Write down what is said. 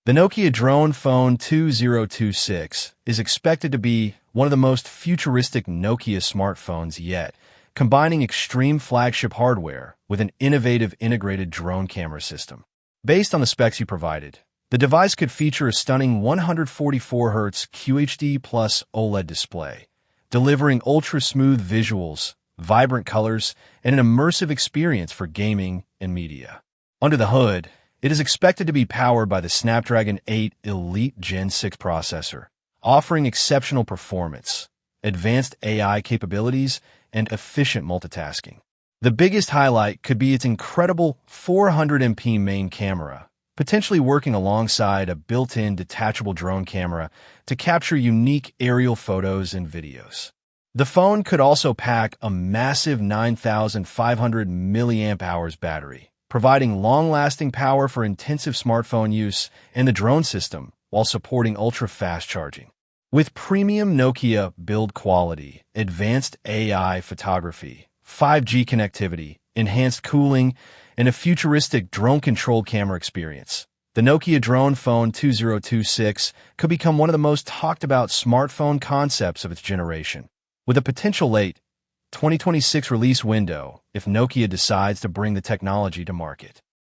The Nokia Drone Phone 2026 is expected to be one of the most futuristic Nokia smartphones yet, combining extreme flagship hardware with an innovative integrated drone camera system. Based on the specs you provided, the device could feature a stunning 144Hz QHD plus OLED display, delivering ultra-smooth visuals, vibrant colors, and an immersive experience for gaming and media. Under the hood, it is expected to be powered by the Snapdragon 8 Elite Gen 6 processor, offering exceptional performance, advanced AI capabilities, and efficient multitasking. The biggest highlight could be its incredible 400MP main camera, potentially working alongside a built-in detachable drone camera to capture unique aerial photos and videos. The phone could also pack a massive 9,500 mAh battery, providing long-lasting power for intensive smartphone use and the drone system while supporting ultra-fast charging. With premium Nokia build quality, advanced AI photography, 5G connectivity, enhanced cooling, and a futuristic drone-controlled camera experience, the Nokia Drone Phone 2026 could become one of the most talked-about smartphone concepts of its generation, with a potential late 2026 release window if Nokia decides to bring the technology to market.